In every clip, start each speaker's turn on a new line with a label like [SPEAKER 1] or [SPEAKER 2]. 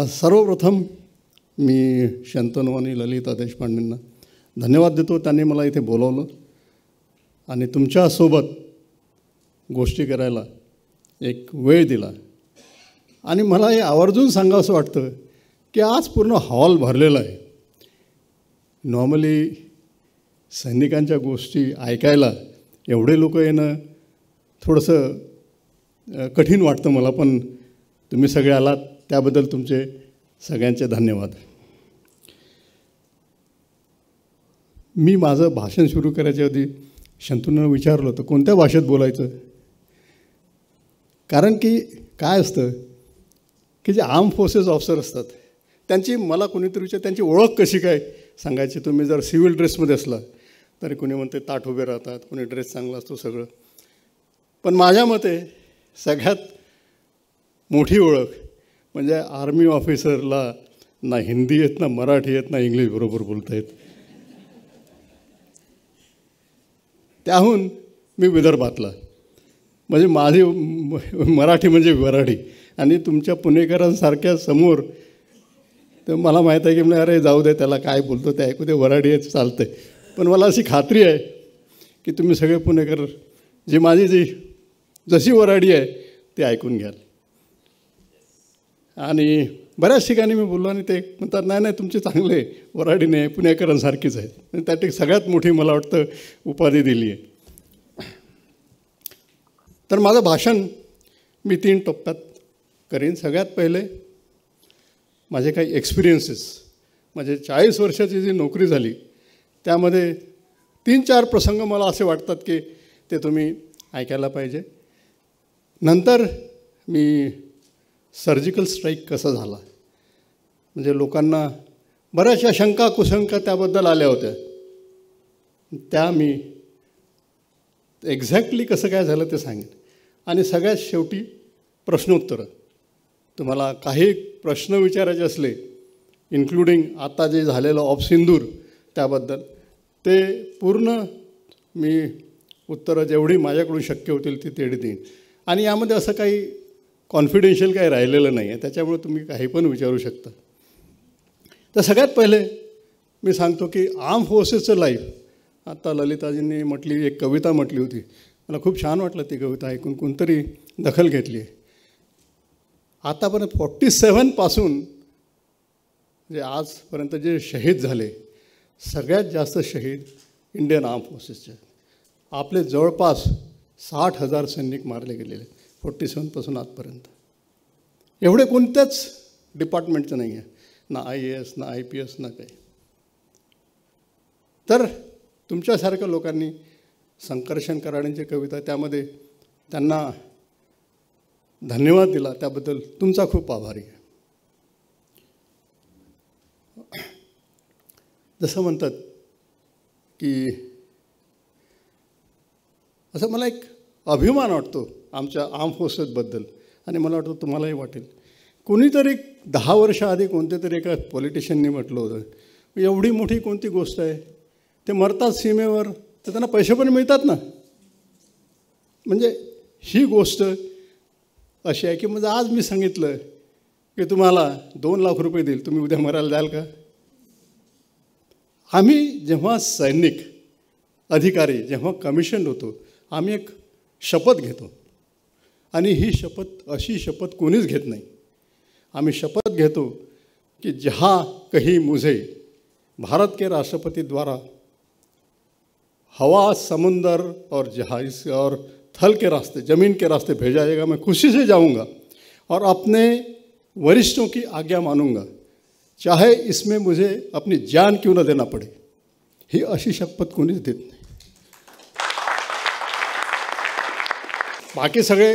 [SPEAKER 1] सर्वप्रथम मी शंतनू आणि ललिता देशपांडेंना धन्यवाद देतो. त्यांनी मला इथे बोलवलं आणि तुमच्यासोबत गोष्टी करायला एक वेळ दिला. आणि मला हे आवर्जून सांगावंसं वाटतं की आज पूर्ण हॉल भरलेला आहे. नॉर्मली सैनिकांच्या गोष्टी ऐकायला एवढे लोक येणं थोडंसं कठीण वाटतं मला, पण तुम्ही सगळे आलात त्याबद्दल तुमचे सगळ्यांचे धन्यवाद. मी माझं भाषण सुरू करायच्या आधी शंतनूला विचारलं होतं कोणत्या भाषेत बोलायचं. कारण की काय असतं की जे आर्म फोर्सेस ऑफिसर असतात त्यांची मला कोणीतरी विचार त्यांची ओळख कशी काय सांगायची. तुम्ही जर सिव्हिल ड्रेसमध्ये असला तरी कोणी म्हणते ताठ उभे राहतात, कोणी ड्रेस चांगला असतो सगळं. पण माझ्या मते सगळ्यात मोठी ओळख म्हणजे आर्मी ऑफिसरला ना हिंदी येत, ना मराठी येत, ना इंग्लिश बरोबर बोलता येत. त्याहून मी विदर्भातला, म्हणजे माझी मराठी म्हणजे वराडी. आणि तुमच्या पुणेकरांसारख्या समोर तर मला माहीत आहे की म्हणजे अरे जाऊ दे त्याला काय बोलतो ते ऐकू दे, वराडी आहे चालतं आहे. पण मला अशी खात्री आहे की तुम्ही सगळे पुणेकर जी जशी वराडी आहे ते ऐकून घ्याल. आणि बऱ्याच ठिकाणी मी बोललो आणि ते म्हणतात नाही नाही तुमचे चांगले वराडी नाही पुणेकरांसारखीच आहेत. आणि त्यासाठी सगळ्यात मोठी मला वाटतं उपाधी दिली आहे. तर माझं भाषण मी 3 टप्प्यात करीन. सगळ्यात पहिले माझे काही एक्सपिरियन्सेस, म्हणजे 40 वर्षाची जी नोकरी झाली त्यामध्ये 3-4 प्रसंग मला असे वाटतात की ते तुम्ही ऐकायला पाहिजे. नंतर मी सर्जिकल स्ट्राईक कसा झाला, म्हणजे लोकांना बऱ्याचशा शंका कुशंका त्याबद्दल आल्या होत्या, त्या मी एक्झॅक्टली कसं काय झालं ते सांगेन. आणि सगळ्यात शेवटी प्रश्नोत्तरं. तुम्हाला काही प्रश्न विचारायचे असले इन्क्लुडिंग आता जे झालेलं ऑफ सिंदूर त्याबद्दल, ते पूर्ण मी उत्तरं जेवढी माझ्याकडून शक्य होतील ती तेवढी देईन. आणि यामध्ये असं काही कॉन्फिडेन्शियल काही राहिलेलं नाही आहे, त्याच्यामुळे तुम्ही काही पण विचारू शकता. तर सगळ्यात पहिले मी सांगतो की आर्म फोर्सेसचं लाईफ. आता ललिताजींनी म्हटली एक कविता म्हटली होती, मला खूप छान वाटलं ती कविता ऐकून. कोणतरी दखल घेतली आहे. आतापर्यंत 47 पासून जे आजपर्यंत जे शहीद झाले सगळ्यात जास्त शहीद इंडियन आर्म फोर्सेसचे. आपले जवळपास 60,000 सैनिक मारले गेलेले 47 पासून आजपर्यंत. एवढे कोणत्याच डिपार्टमेंटचं नाही आहे, ना IAS ना IPS ना काही. तर तुमच्यासारख्या लोकांनी संकर्षण कराडांची कविता त्यामध्ये त्यांना धन्यवाद दिला, त्याबद्दल तुमचा खूप आभारी आहे. जसं म्हणतात की असं मला एक अभिमान वाटतो आमच्या आर्म फोर्सेसबद्दल, आणि मला वाटतं तुम्हालाही वाटेल. कोणीतरी 10 वर्षाआधी कोणत्या तरी एका पॉलिटिशियननी म्हटलं होतं एवढी मोठी कोणती गोष्ट आहे, ते मरतात सीमेवर तर त्यांना पैसे पण मिळतात ना. म्हणजे ही गोष्ट अशी आहे की म्हणजे आज मी सांगितलं की तुम्हाला 2 लाख रुपये देईल, तुम्ही उद्या मरायला जाल का? आम्ही जेव्हा सैनिक अधिकारी जेव्हा कमिशन होतो आम्ही एक शपथ घेतो, आणि ही शपथ अशी शपथ कोणीच घेत नाही. आम्ही शपथ घेतो कि जहाँ कहीं मुझे भारत के राष्ट्रपति द्वारा हवा समुंदर और जहाज और थल के रास्ते ज़मीन के रास्ते भेजा जाएगा, मैं खुशी से जाऊंगा और अपने वरिष्ठों की आज्ञा मानूंगा, चाहे इसमें मुझे अपनी जान क्यों न देना पड़े. ही अशी शपथ कोणीच देत नाही. बाकी सगळे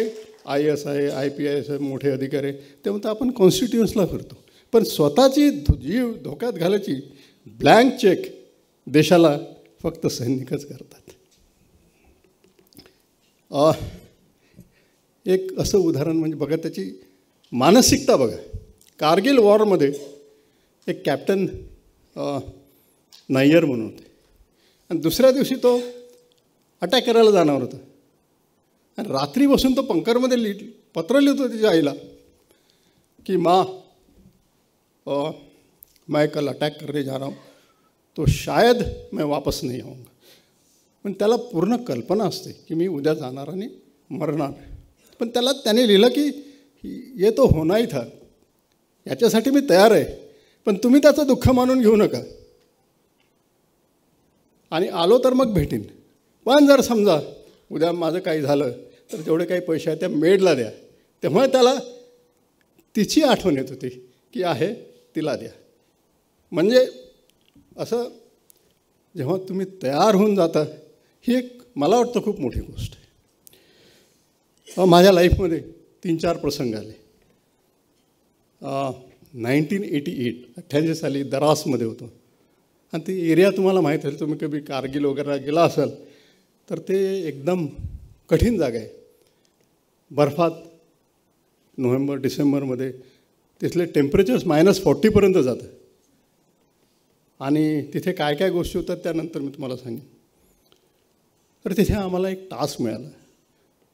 [SPEAKER 1] IAS आहे IPS आहे मोठे अधिकारी ते म्हणतात आपण कॉन्स्टिट्युशनला करतो, पण स्वतःची जीव धोक्यात घालायची ब्लँक चेक देशाला फक्त सैनिकच करतात. एक असं उदाहरण म्हणजे बघा त्याची मानसिकता बघा. कारगिल वॉरमध्ये एक कॅप्टन नायर म्हणून होते, आणि दुसऱ्या दिवशी तो अटॅक करायला जाणार होता, आणि रात्री बसून तो पंकरमध्ये पत्र लिहितो त्याच्या आईला कि माँ मैं कल अटैक करने जा रहा हूँ, तो शायद मैं वापस नहीं आऊँगा. पण त्याला पूर्ण कल्पना असते की मी उद्या जाणार आणि मरणार. पण त्याने लिहिलं की ये तो होना ही था, याच्यासाठी मी तयार आहे, पण तुम्ही त्याचं दुःख मानून घेऊ नका. आणि आलो तर मग भेटीन. पण जर समजा उद्या माझं काही झालं तर जेवढे काही पैसे आहेत त्या मेडला द्या. तेव्हा त्याला तिची आठवण येत होती की आहे तिला द्या. म्हणजे असं जेव्हा तुम्ही तयार होऊन जाता, ही एक मला वाटतं खूप मोठी गोष्ट आहे. माझ्या लाईफमध्ये 3-4 प्रसंग आले. 1988 साली दरासमध्ये होतो. आणि ती एरिया तुम्हाला माहीत आहे, तुम्ही कधी कारगिल वगैरे गेला असाल तर ते एकदम कठीण जागा आहे. बर्फात नोव्हेंबर डिसेंबरमध्ये तिथले टेम्परेचर्स -40पर्यंत जातं. आणि तिथे काय काय गोष्टी होतात त्यानंतर मी तुम्हाला सांगेन. तर तिथे आम्हाला एक टास्क मिळाला.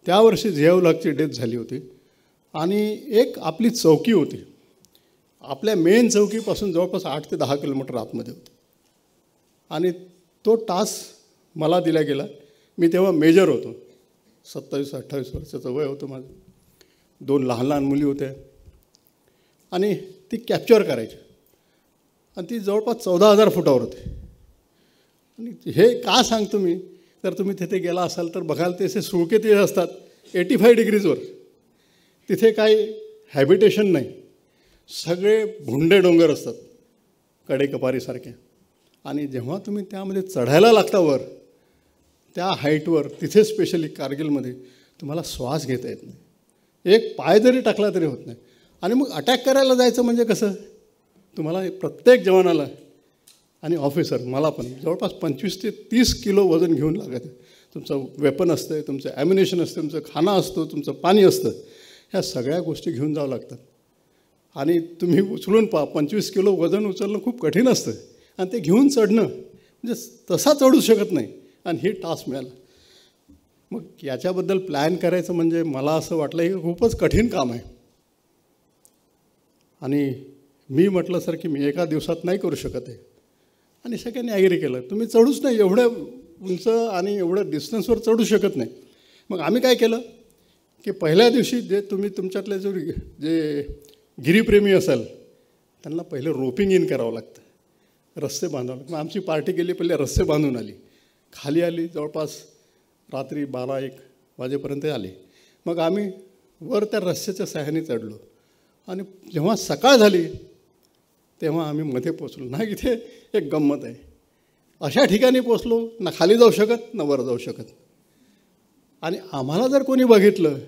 [SPEAKER 1] त्या वर्षी जियाउल-हकची डेथ झाली होती. आणि एक आपली चौकी होती, आपल्या मेन चौकीपासून जवळपास 8 ते 10 किलोमीटर आतमध्ये होती. आणि तो टास्क मला दिला गेला. मी तेव्हा मेजर होतो, 27-28 वर्षाचं वय होतं माझं. 2 लहान लहान मुली होत्या आणि ती कॅप्चर करायची. आणि ती जवळपास 14,000 फुटावर होते. आणि हे का सांगतो मी, तर तुम्ही तिथे गेला असाल तर बघाल ते असे सुळके ते असतात 85 डिग्रीजवर. तिथे काही हॅबिटेशन नाही, सगळे भुंडे डोंगर असतात कडेकपारीसारखे. आणि जेव्हा तुम्ही त्यामध्ये चढायला लागता वर, त्या हाईटवर, तिथे स्पेशली कारगिलमध्ये तुम्हाला श्वास घेता येत नाही, एक पाय जरी टाकला तरी होत नाही. आणि मग अटॅक करायला जायचं म्हणजे कसं, तुम्हाला प्रत्येक जवानाला आणि ऑफिसर, मला पण जवळपास 25 ते 30 किलो वजन घेऊन लागत. तुमचं वेपन असतं, तुमचं ॲम्युनेशन असतं, तुमचं खाना असतो, तुमचं पाणी असतं, ह्या सगळ्या गोष्टी घेऊन जावं लागतात. आणि तुम्ही उचलून 25 किलो वजन उचलणं खूप कठीण असतं. आणि ते घेऊन चढणं म्हणजे तसा चढू शकत नाही. आणि ही टास्क मिळाला. मग याच्याबद्दल प्लॅन करायचं म्हणजे मला असं वाटलं की खूपच कठीण काम आहे. आणि मी म्हटलं सर की मी एका दिवसात नाही करू शकत आहे. आणि सगळ्यांनी ॲग्री केलं, तुम्ही चढूच नाही, एवढं उंच आणि एवढं डिस्टन्सवर चढू शकत नाही. मग आम्ही काय केलं की पहिल्या दिवशी जे तुम्ही तुमच्यातले जे गिरीप्रेमी असाल त्यांना पहिलं रोपिंग इन करावं लागतं, रस्ते बांधावं लागतं. मग आमची पार्टी गेली, पहिले रस्ते बांधून आली, खाली आली, जवळपास रात्री 12-1 वाजेपर्यंत आली. मग आम्ही वर त्या रस्त्याच्या सहाय्याने चढलो. आणि जेव्हा सकाळ झाली तेव्हा आम्ही मध्ये पोचलो. ना इथे एक गंमत आहे, अशा ठिकाणी पोचलो ना खाली जाऊ शकत ना वर जाऊ शकत. आणि आम्हाला जर कोणी बघितलं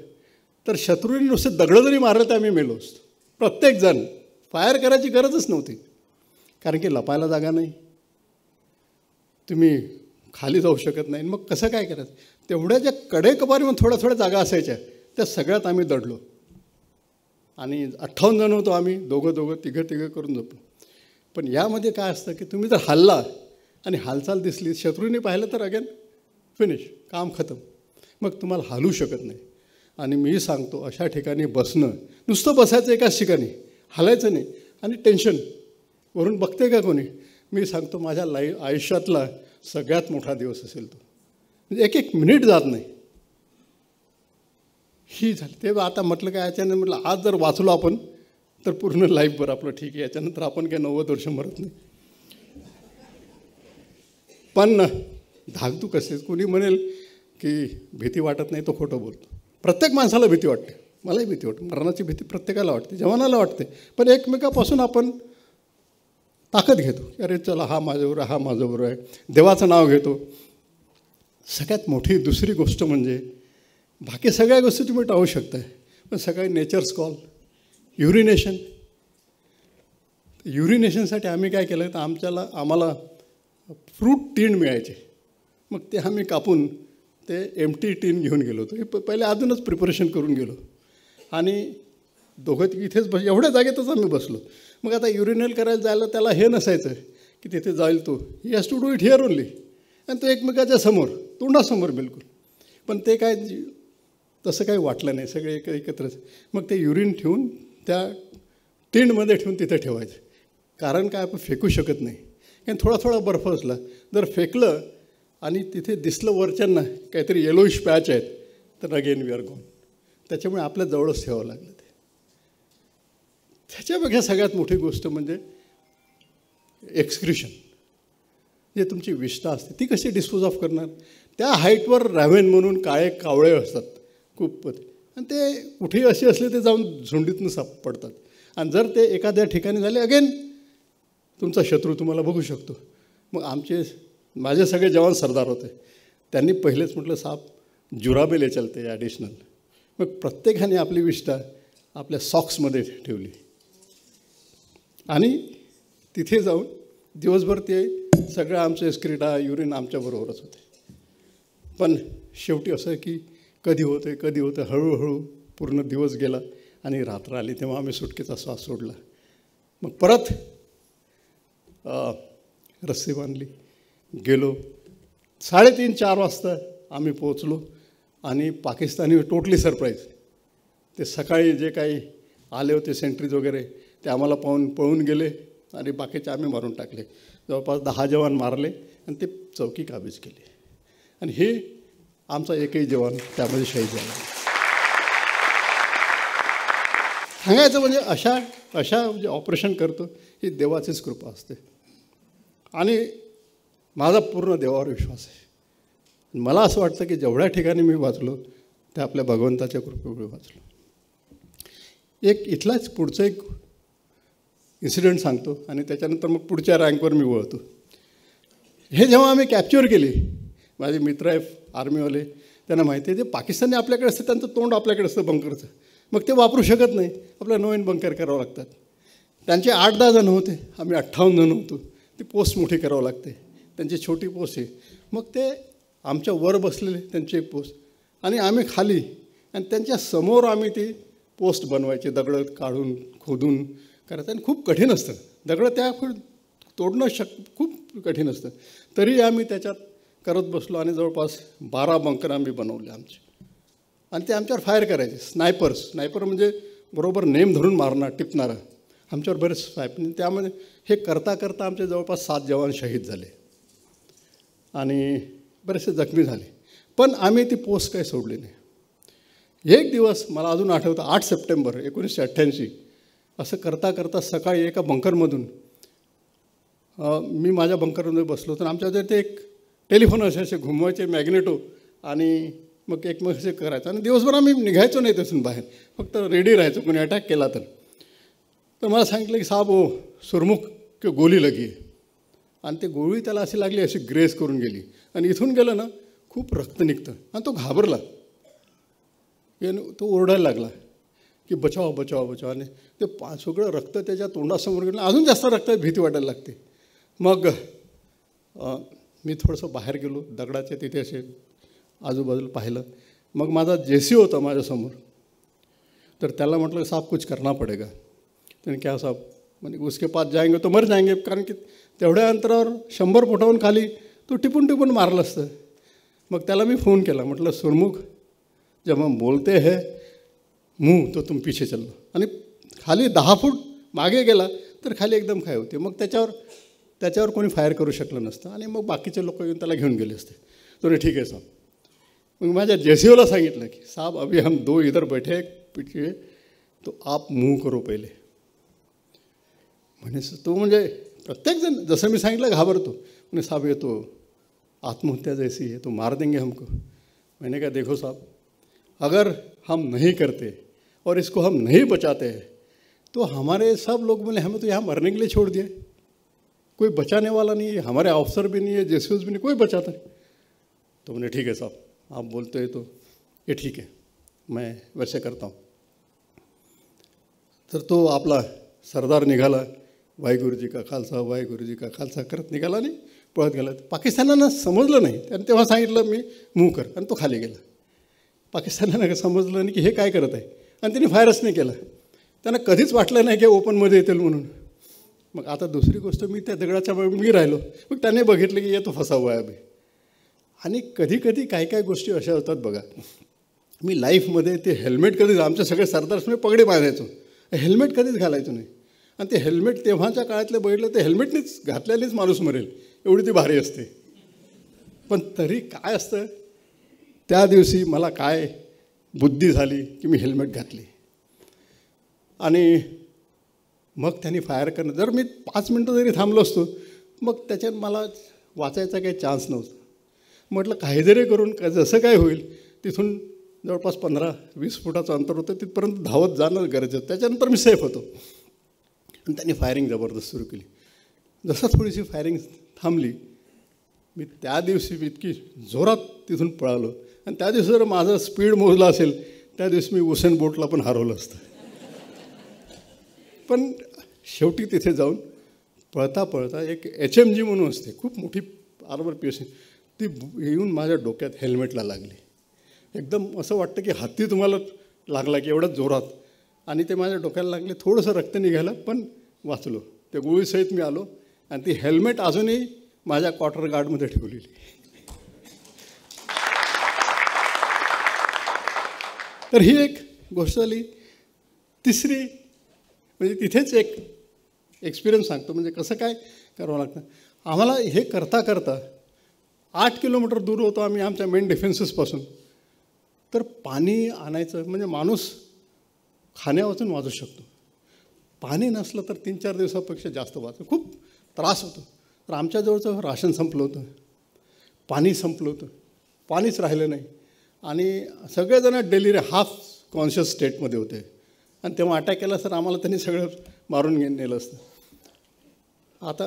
[SPEAKER 1] तर शत्रूंनी नुसते दगडं जरी मारलं तर आम्ही मेलो असतो. प्रत्येकजण फायर करायची गरजच नव्हती, कारण की लपायला जागा नाही, तुम्ही खाली जाऊ शकत नाही. मग कसं काय करायचं, तेवढ्या ज्या कडेकपारीमध्ये थोड्या जागा असायच्या त्या सगळ्यात आम्ही दडलो. आणि 58 जण होतो आम्ही, दोघं तिघं करून जपलो. पण यामध्ये काय असतं की तुम्ही जर हल्ला आणि हालचाल दिसली, शत्रूने पाहिलं तर अगेन फिनिश, काम खतम. मग तुम्हाला हालू शकत नाही. आणि मी सांगतो अशा ठिकाणी बसणं, नुसतं बसायचं एकाच ठिकाणी, हालायचं नाही. आणि टेन्शन वरून बघते का कोणी, मी सांगतो माझ्या आयुष्यातला सगळ्यात मोठा दिवस असेल तो. म्हणजे एक मिनिट जात नाही. ही झाली ते. आता म्हटलं काय, याच्यानं म्हटलं आज जर वाचलो आपण तर पूर्ण लाईफभर आपलं ठीक आहे, याच्यानंतर आपण काय 90 वर्ष मरत नाही. पण धाकधूक असते. कोणी म्हणेल की भीती वाटत नाही, तो खोटं बोलतो. प्रत्येक माणसाला भीती वाटते, मलाही भीती वाटते, मरणाची भीती प्रत्येकाला वाटते, जवानाला वाटते. पण एकमेकापासून आपण ताकद घेतो, अरे चला हा माझ्याबरोबर आहे, देवाचं नाव घेतो. सगळ्यात मोठी दुसरी गोष्ट म्हणजे बाकी सगळ्या गोष्टी तुम्ही टाळू शकताय, पण सगळे नेचर्स कॉल. युरिनेशनसाठी आम्ही काय केलं तर आम्हाला फ्रूट टीन मिळायचे. मग ते आम्ही कापून ते एम्प्टी टीन घेऊन गेलो होतो. हे पहिले अजूनच प्रिपरेशन करून गेलो. आणि दोघं इथेच एवढ्या जागेतच आम्ही बसलो. मग आता युरिनेल करायला जायला त्याला हे नसायचं की तिथे जाईल तो, he has to do it here only. आणि तो एकमेकाच्या समोर, तोंडासमोर बिलकुल. पण ते काय तसं काही वाटलं नाही, सगळे एकत्रच. मग ते युरिन ठेवून त्या टिनमध्ये ठेवून तिथे ठेवायचं. कारण काय, आपण फेकू शकत नाही. कारण थोडा थोडा बर्फ असला, जर फेकलं आणि तिथे दिसलं वरच्यांना काहीतरी येलोइश पॅच आहेत, तर अगेन वी आर गॉन. त्याच्यामुळे आपल्या जवळच ठेवावं लागलं ते. त्याच्यापेक्षा सगळ्यात मोठी गोष्ट म्हणजे एक्सक्रिशन. जे तुमची विष्ठा असते ती कशी डिस्पोज ऑफ करणार. त्या हाईटवर रॅव्हेन म्हणून काळे कावळे असतात खूप, आणि ते कुठेही असे असले ते जाऊन झुंडीतून सापडतात. आणि जर ते एखाद्या ठिकाणी झाले, अगेन तुमचा शत्रू तुम्हाला बघू शकतो. मग माझे सगळे जवान सरदार होते, त्यांनी पहिलेच म्हटलं साहेब जुराबे ले चलते ॲडिशनल. मग प्रत्येकाने आपली विष्ठा आपल्या सॉक्समध्ये ठेवली आणि तिथे जाऊन दिवसभर ते सगळं आमचे एक्सक्रीटा युरिन आमच्याबरोबरच होते. पण शेवटी असं की कधी होतं हळूहळू पूर्ण दिवस गेला आणि रात्र आली, तेव्हा आम्ही सुटकेचा श्वास सोडला. मग परत रस्सी बांधली, गेलो. 3:30-4 वाजता आम्ही पोहोचलो आणि पाकिस्तानी टोटली सरप्राईज. ते सकाळी जे काही आले होते सेंट्रीज वगैरे ते आम्हाला पाहून पळून गेले आणि बाकीचे आम्ही मारून टाकले. जवळपास 10 जवान मारले आणि ते चौकी काबीज केली. आणि हे आमचा एकही जवान त्यामध्ये शहीद झाला. सांगायचं म्हणजे अशा जे ऑपरेशन करतो ही देवाचीच कृपा असते. आणि माझा पूर्ण देवावर विश्वास आहे. मला असं वाटतं की जेवढ्या ठिकाणी मी वाचलो ते आपल्या भगवंताच्या कृपेमुळे वाचलो. इथलाच पुढचं एक इन्सिडेंट सांगतो आणि त्याच्यानंतर मग पुढच्या रँकवर मी वळतो. हे जेव्हा आम्ही कॅप्चर केली, माझे मित्र आहे आर्मीवाले, त्यांना माहिती आहे ते पाकिस्तानी आपल्याकडे असतं, त्यांचं तोंड आपल्याकडे असतं बंकरचं, मग ते वापरू शकत नाही, आपल्याला नवीन बंकर करावं लागतात. त्यांचे 8-10 जण होते, आम्ही 58 जण होतो. ती पोस्ट मोठी करावं लागते, त्यांची छोटी पोस्ट आहे. मग ते आमच्या वर बसलेले त्यांची एक पोस्ट आणि आम्ही खाली, आणि त्यांच्या समोर आम्ही ती पोस्ट बनवायची, दगडं काढून खोदून करायचं. आणि खूप कठीण असतं, दगडं त्या तोडणं खूप कठीण असतं. तरी आम्ही त्याच्यात करत बसलो आणि जवळपास 12 बंकर आम्ही बनवले आमचे. आणि ते आमच्यावर फायर करायचे. स्नायपर म्हणजे बरोबर नेम धरून मारणार, टिपणारा. आमच्यावर बरेच स्नायपर. त्यामध्ये हे करता करता आमचे जवळपास 7 जवान शहीद झाले आणि बरेचसे जखमी झाले. पण आम्ही ती पोस्ट काही सोडली नाही. एक दिवस मला अजून आठवतं, 8 सप्टेंबर 1988, असं करता करता सकाळी एका बंकरमधून मी माझ्या बंकरमध्ये बसलो तर आमच्या ते एक टेलिफोन असे घुमवायचे मॅग्नेटो आणि मग एकमेक असे करायचं. आणि दिवसभर आम्ही निघायचो नाही त्यातून बाहेर, फक्त रेडी राहायचो कोणी अटॅक केला तर. मला सांगितलं की साहेब हो सुरमुख किंवा गोली लगी. आणि ते गोळी त्याला अशी लागली, अशी ग्रेस करून गेली आणि इथून गेलं ना खूप रक्त निघतं. आणि तो घाबरला, तो ओरडायला लागला की बचाव बचाव बचाव. आणि ते सगळं रक्त त्याच्या तोंडासमोर गेलं, अजून जास्त रक्तात भीती वाटायला लागते. मग मी थोडंसं बाहेर गेलो, दगडाच्या तिथे असे आजूबाजूला पाहिलं. मग माझा जेसी होता माझ्यासमोर, तर त्याला म्हटलं साहब कुछ करना पडेगा. त्याने क्या साहब म्हणजे उसके पास जाएंगे तो मर जाएंगे. कारण की तेवढ्या अंतरावर 100 फुटाहून खाली तो टिपून टिपून मारलं असतं. मग त्याला मी फोन केला, म्हटलं सुरमुख जब हम बोलते हैं मुंह तो तुम पीछे चलो. आणि खाली 10 फूट मागे गेला तर खाली एकदम काय होते. मग त्याच्यावर कोणी फायर करू शकलं नसतं आणि मग बाकीचे लोक येऊन त्याला घेऊन गेले असते. तो ठीक आहे साहब. मग माझ्या जेसीओला सांगितलं की साहब अभी हम 2 इधर बैठे पीछे, तो आप मुंह करो पहिले. म्हणे तो म्हणजे प्रत्येकजण जसं मी सांगितलं घाबरतो. म्हणे साहब ये तो आत्महत्या जैसी है, तो मार देंगे हमको. मैंने कहा देखो साहब, अगर हम नहीं करते और इसको हम नहीं बचाते हैं तो हमारे सब लोग बोले हमें तो यहाँ मरने के लिए छोड़ दिए, कोई बचाने वाला नहीं है, हमारे ऑफिसर भी नहीं है, जेसीओज भी नहीं, कोई बचाता नहीं. तो मैंने ठीक है साहब आप बोलते हैं तो ये ठीक है, मैं वैसे करता हूँ. तर तो आपला सरदार निघाला, वाहेगुरुजी का खालसा वाहेगुरुजी का खालसा करत निघाला आणि पळत गेला. पाकिस्तानांना समजलं नाही. त्याने तेव्हा सांगितलं मी मूव्ह कर, आणि तो खाली गेला. पाकिस्तानांना समजलं नाही की हे काय करत आहे, आणि त्यांनी फायरच नाही केला. त्यांना कधीच वाटलं नाही की ओपनमध्ये येतील म्हणून. मग आता दुसरी गोष्ट, मी त्या दगडाच्या मी राहिलो. मग त्याने बघितलं की येतो फसा हुआ आहे अभि. आणि कधी कधी काही काही गोष्टी अशा होतात बघा. मी लाईफमध्ये ते हेल्मेट कधीच, आमचे सगळे सरदार्स मी पगडी बांधायचो, हेल्मेट कधीच घालायचो नाही. आणि ते हेल्मेट तेव्हाच्या काळातले बघितलं ते हेल्मेटनेच घातल्यानेच माणूस मरेल एवढी ती भारी असते. पण तरी काय असतं, त्या दिवशी मला काय बुद्धी झाली की मी हेल्मेट घातली आणि मग त्यांनी फायर करणं. जर मी 5 मिनटं जरी थांबलो असतो मग त्याच्यात मला वाचायचा काही चान्स नव्हता. म्हटलं काही जरी करून जसं काय होईल तिथून जवळपास 15-20 फुटाचं अंतर होतं, तिथपर्यंत धावत जाणं गरजेचं. त्याच्यानंतर मी सेफ होतो. आणि त्यांनी फायरिंग जबरदस्त सुरू केली. जसं थोडीशी फायरिंग थांबली, मी त्या दिवशी इतकी जोरात तिथून पळालो. आणि त्या दिवशी जर माझं स्पीड मोजला असेल त्या दिवशी मी उसेन बोल्टला पण हरवलं असतं. पण शेवटी तिथे जाऊन पळता पळता एक HMG म्हणून असते, खूप मोठी आर्मर पिअर्सिंग, ती येऊन माझ्या डोक्यात हेल्मेटला लागली. एकदम असं वाटतं की हत्ती तुम्हाला लागला की एवढ्याच जोरात, आणि ते माझ्या डोक्याला लागले. थोडंसं रक्त निघालं पण वाचलो. त्या गोळीसहित मी आलो आणि ती हेल्मेट अजूनही माझ्या क्वार्टर गार्डमध्ये ठेवलेली. तर ही एक गोष्ट झाली. तिसरी म्हणजे तिथेच एक एक्सपिरियन्स सांगतो, म्हणजे कसं काय करावं लागतं. आम्हाला हे करता करता 8 किलोमीटर दूर होतो आम्ही आमच्या मेन डिफेन्सेसपासून. तर पाणी आणायचं म्हणजे माणूस खाण्यावाचून वाचू शकतो, पाणी नसलं तर 3-4 दिवसापेक्षा जास्त वाचतं. खूप त्रास होतो. तर आमच्याजवळचं राशन संपलं होतं, पाणी संपलं होतं, पाणीच राहिलं नाही. आणि सगळेजण डेली हाफ कॉन्शियस स्टेटमध्ये होते. आणि तेव्हा अटॅक केला सर आम्हाला त्यांनी सगळं मारून नेलं असतं. आता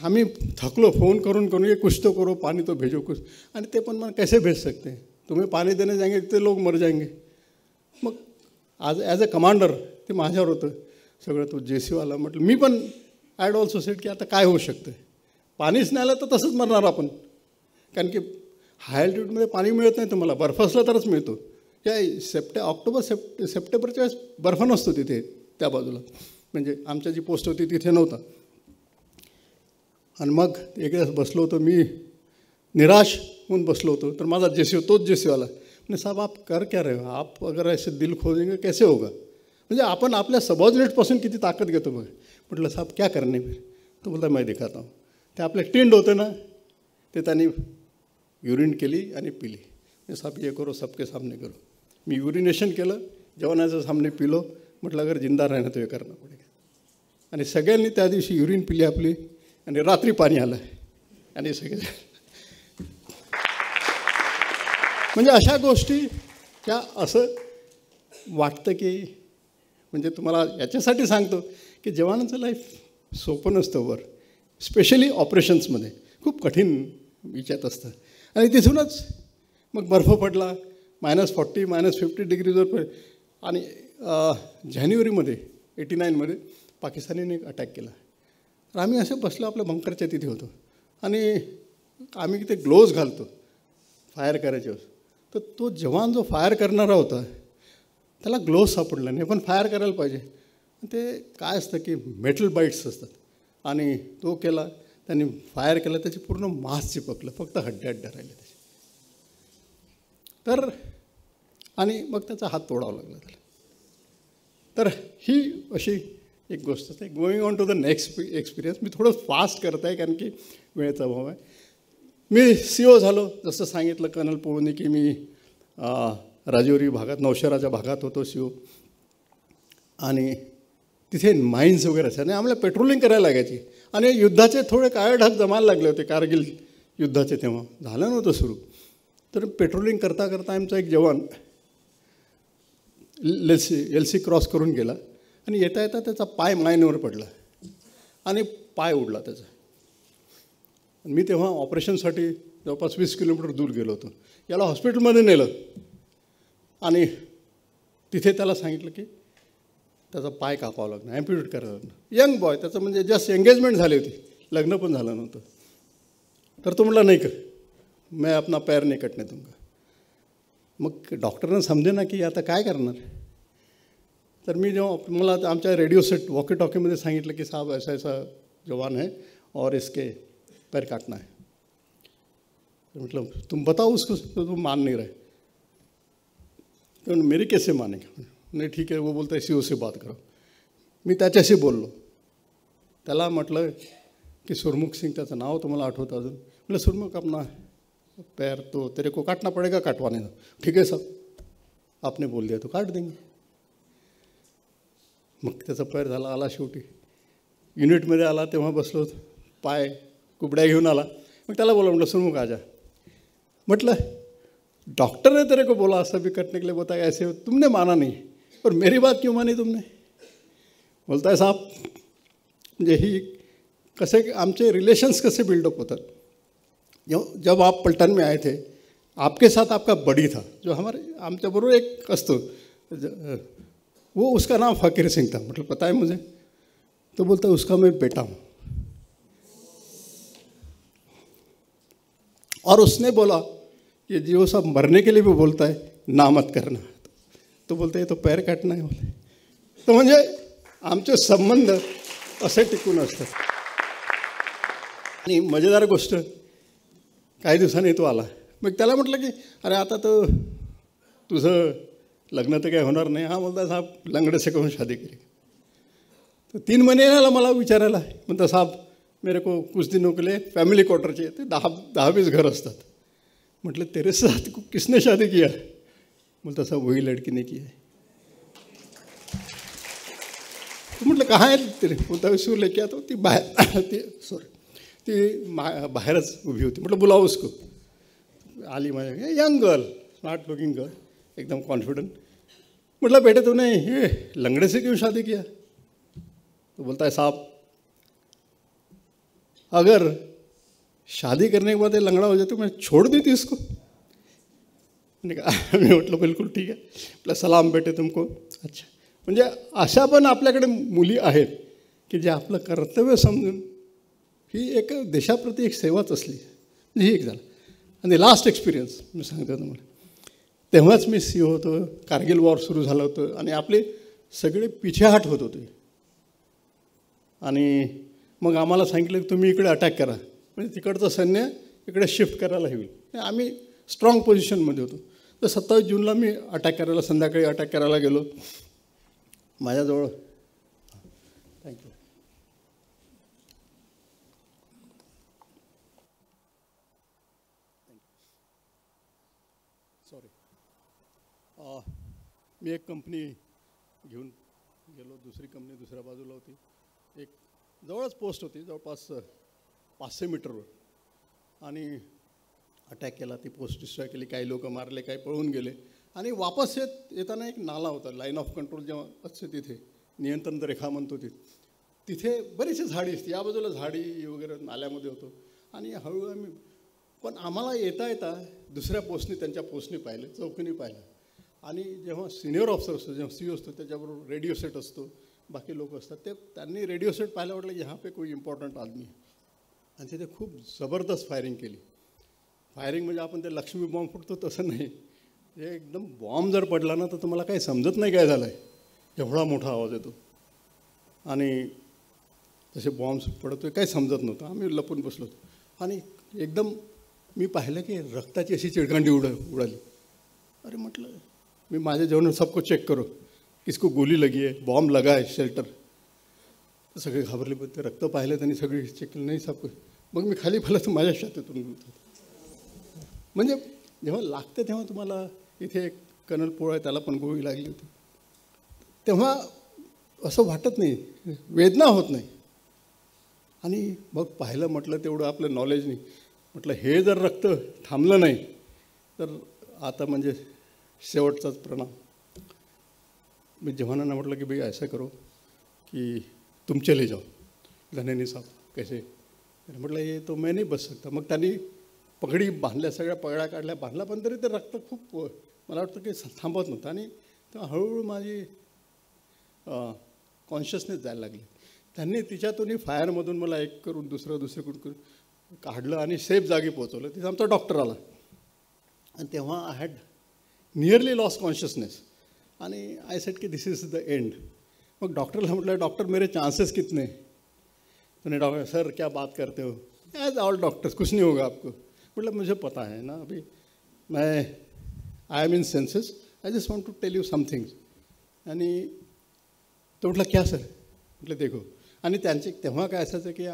[SPEAKER 1] आम्ही थकलो, फोन करून करून ये कुछ तो करो, पानी तो भेजो कुछ. आणि ते पण मग कैसे भेज सकते, तुम्हें पानी देने जाएंगे ते लोग मर जाएंगे. मग ॲज अ कमांडर ते माझ्यावर होतं सगळं. तो JC वाला म्हटलं, मी पण ॲड ऑल्सो सेट की आता काय होऊ शकतं, पाणीच नाही आलं तर तसंच मरणार आपण. कारण की हाय अल्टिट्यूडमध्ये पाणी मिळत नाही तुम्हाला, बर्फ असला तरच मिळतो. या ऑक्टोबर सप्टेंबरच्या वेळेस बर्फ नसतो तिथे त्या बाजूला, म्हणजे आमच्या जी पोस्ट होती तिथे नव्हता. आणि मग एकदा बसलो होतो मी, निराश होऊन बसलो होतो. तर माझा तोच JC वाला म्हणजे साहब आप कर क्या रहे हो, आप अगर ऐसे दिल खोदेंगे कैसे होगा. म्हणजे आपण आपल्या सबऑर्डिनेटपासून किती ताकद घेतो बघा. म्हटलं साहब क्या करणे में, तो बोलता मैं दिखाता हूँ. ते आपले टिंड होते ना, ते त्यांनी युरिन केली आणि पिली. साहब ये करो सबके सामने करो. मी युरिनेशन केलं, जेवणाच्या सामने पिलो. म्हटलं अगर जिंदा राहणं तो हे करणं पडेल. आणि सगळ्यांनी त्या दिवशी युरिन पिली आपली, आणि रात्री पाणी आलं. आणि सगळे म्हणजे अशा गोष्टी त्या असं वाटतं की, म्हणजे तुम्हाला याच्यासाठी सांगतो की जवानांचं लाईफ सोपं नसतं वर, स्पेशली ऑपरेशन्समध्ये खूप कठीण विचार असतं. आणि तिथूनच मग बर्फ पडला, -40 -50 डिग्रीजवर. आणि जानेवारीमध्ये 89मध्ये पाकिस्तानीने एक अटॅक केला. तर आम्ही असे बसलो आपल्या बंकरच्या तिथे होतो. आणि आम्ही तिथे ग्लोव्ज घालतो फायर करायचे. तर तो जवान जो फायर करणारा होता त्याला ग्लोव्ज सापडला नाही, पण फायर करायला पाहिजे. ते काय असतं की मेटल बाईट्स असतात. आणि तो केला, त्यांनी फायर केला, त्याची पूर्ण मांस चिपकलं, फक्त हड्ड्या राहिले त्याचे. तर आणि मग त्याचा हात तोडावा लागला त्याला. तर ही अशी एक गोष्ट आहे. Going on to the next experience. मी थोडं फास्ट करत आहे कारण की वेळेचा अभाव आहे. मी CO झालो, जसं सांगितलं कर्नल पोळूने की मी राजौरी भागात, नौशेराच्या भागात होतो CO. आणि तिथे माइन्स वगैरे असायचे आणि आम्हाला पेट्रोलिंग करायला लागायची. आणि युद्धाचे थोडे काळे ढग जमायला लागले होते, कारगिल युद्धाचे तेव्हा झालं नव्हतं सुरू. तर पेट्रोलिंग करता करता आमचा एक जवान LC क्रॉस करून गेला आणि येता येता त्याचा पाय माईनवर पडला आणि पाय उडला त्याचा. मी तेव्हा ऑपरेशनसाठी जवळपास 20 किलोमीटर दूर गेलो होतो. याला हॉस्पिटलमध्ये नेलं आणि तिथे त्याला सांगितलं की त्याचा पाय कापावा लागणार, ॲम्प्युटेट करावं लागणार. यंग बॉय, त्याचं म्हणजे जस्ट एंगेजमेंट झाली होती, लग्न पण झालं नव्हतं. तर तो म्हटला नाही कर, मैं अपना पैर नहीं कटने दूंगा. मग डॉक्टरनं समजे ना की आता काय करणार. तर मी जेव्हा मला आमच्या रेडिओ सेट वॉकी टॉकीमध्ये सांगितलं की साहब ऐसा ऐसा जवान है और इसके पैर काटना है. तो मतलब तुम बताओ उसको, तो तुम मान नहीं रहे. तो मेरी कैसे मानेंगे. नहीं ठीक है, वो बोलता है CO से बात करो. मी त्याच्याशी बोललो. त्याला म्हटलं की सुरमुख सिंग, त्याचं नाव तुम्हाला आठवतं अजून? म्हटलं सुरमुख अपना पैर तो तेरे को काटना पड़ेगा, काटवाने दो. ठीक आहे साहब, आपने बोल दिया तो काट देंगे. मग त्याचा पैर झाला, आला शेवटी युनिटमध्ये आला, तेव्हा बसलो, पाय कुबड्या घेऊन आला. मग त्याला बोला, म्हटलं सुरमुख आजा. म्हटलं डॉक्टर ने तेरे को बोला ऐसा भी कटने के लिए बताया, ऐसे तुमने माना नहीं, और मेरी बात क्यों मानी तुमने? बोलता है साहब, म्हणजे ही कसे आमचे रिलेशन्स कसे बिल्डअप होतात. जब आप पलटन में आए थे, आपके साथ आपका बड़ी था जो हमारे आमच्याबरोबर एक असतो, वो उसका नाम फकीर सिंह था. मतलब पता है मुझे. तो बोलता है उसका मैं बेटा हूँ. और उसने बोला ये जो सब मरने के लिए भी बोलता है ना मत करना, तो बोलते है तो पैर काटना है बोले. तो म्हणजे आमचे संबंध असे टिकून असतात. आणि मजेदार गोष्ट, काही दिवसांनी तो आला. मग त्याला म्हटलं की अरे आता तर तुझं लग्न तर काही होणार नाही. हा बोलता साहब लंगड़े से कौन शादी करेगा. तो 3 महिने आला मला विचारायला. म्हणता साहब मेरे को कुछ दिनों के लिए फैमिली क्वार्टर चाहिए. ते 10-20 घर असतात. म्हटलं तेरे साथ किसने शादी किया? बोलता साहब वही लड़की ने किया है. तो म्हटलं कहाँ है तेरे? बोलता सूर लेके आता. ती बाहेर ती बाहेरच उभी होती. म्हटलं बुलाव उसको. आली माझ्या, young girl, smart looking girl, एकदम कॉन्फिडेंट. म्हटलं बेटे तूने ये लंगड़े से क्यों शादी किया? तो बोलता है साहब अगर शादी करने के बाद ये लंगड़ा हो जाए तो मैं छोड़ दी थी इसको. मैंने कहा, मी म्हटलं बिलकुल ठीक आहे. म्हटलं सलाम बेटे तुमको. अच्छा. म्हणजे अशा पण आपल्याकडे मुली आहेत की जे आपलं कर्तव्य समजून, ही एक देशाप्रती एक सेवाच असली. ही एक झालं. आणि लास्ट एक्सपिरियन्स मी सांगतो तुम्हाला. तेव्हाच मी CEO होतो, कारगिल वॉर सुरू झालं होतं आणि आपले सगळे पिछेहाट होत होते. आणि मग आम्हाला सांगितलं की तुम्ही इकडे अटॅक करा, म्हणजे तिकडचं सैन्य इकडे शिफ्ट करायला होईल. आम्ही स्ट्रॉंग पोझिशनमध्ये होतो. तर 27 जूनला मी अटॅक करायला, संध्याकाळी अटॅक करायला गेलो. माझ्याजवळ थँक्यू सॉरी मी एक कंपनी घेऊन गेलो. दुसरी कंपनी दुसऱ्या बाजूला होती. एक जवळच पोस्ट होती, जवळपास 500 मीटरवर. आणि अटॅक केला, ती पोस्ट डिस्ट्रॉय केली. काही लोक मारले, काही पळून गेले. आणि वापस येताना एक नाला होता, लाईन ऑफ कंट्रोल जेव्हा असते तिथे, नियंत्रण रेखा म्हणतो तिथे बरीचशी झाडी असते. या बाजूला झाडी वगैरे नाल्यामध्ये होतो. आणि हळूहळू आम्ही, पण आम्हाला येता येता दुसऱ्या पोस्टनी, त्यांच्या पोस्टनी पाहिलं, चौकीने पाहिलं. आणि जेव्हा सिनियर ऑफिसर असतो, जेव्हा CEO असतो, त्याच्याबरोबर रेडिओ सेट असतो, बाकी लोक असतात, त्यांनी रेडिओ सेट पाहिलं, वाटलं यहाँ पे कोई इम्पॉर्टंट आदमी. आणि तिथे खूप जबरदस्त फायरिंग केली. फायरिंग म्हणजे आपण ते लक्ष्मी बॉम्ब फुटतो तसं नाही. हे एकदम बॉम्ब जर पडला ना तर तुम्हाला काही समजत नाही काय झालं आहे, एवढा मोठा आवाज येतो. आणि तसे बॉम्ब्स पडतोय काही समजत नव्हतं. आम्ही लपून बसलो होतो. आणि एकदम मी पाहिलं की रक्ताची अशी चिळकांडी उडाली. अरे म्हटलं, मी माझ्या जेवण सबको चेक करो, किसको गोली लगी आहे, बॉम्ब लगा आहे शेल्टर. सगळे घाबरले. पण ते रक्त पाहिलं त्यांनी, सगळी चेक केलं, नाही सब. मग मी खाली पाहिलं तर माझ्या छातीतून. म्हणजे जेव्हा लागतं तेव्हा तुम्हाला, इथे एक कर्नल पोळ आहे, त्याला पण गोळी लागली होती. तेव्हा असं वाटत नाही, वेदना होत नाही. आणि मग पाहिलं, म्हटलं तेवढं आपलं नॉलेज नाही. म्हटलं हे जर रक्त थांबलं नाही तर आता म्हणजे शेवटचाच प्रणाम. मी जवानांना म्हटलं की भाई ऐसा करो की तुम चले जाओ. धनेनी साहब कैसे? म्हटलं हे तो मैं नहीं बच सकता. मग त्यांनी पगडी बांधल्या, सगळ्या पगड्या काढल्या, बांधला, पण तरी ते रक्त खूप मला वाटतं की थांबत नव्हतं. आणि तेव्हा हळूहळू माझी कॉन्शियसनेस जायला लागली. त्यांनी तिच्यातूनही फायरमधून मला एक करून दुसरीकडून काढलं आणि सेफ जागी पोहोचवलं. तिथं आमचा डॉक्टर आला. आणि तेव्हा I had nearly loss consciousness. आणि आय सेड की दिस इज द एंड. मग डॉक्टरला म्हटलं, डॉक्टर मेरे चांसेस कितने? तो डॉक्टर सर क्या बात करते हो, एज ऑल डॉक्टर्स कुछ नहीं होगा आपको. मतलब मुझे पता है ना, अभी मैं I am in senses, I just want to tell you some things. आणि तो म्हटलं क्या सर? म्हटलं देखो आणि त्यांचे तेव्हा काय असायचं की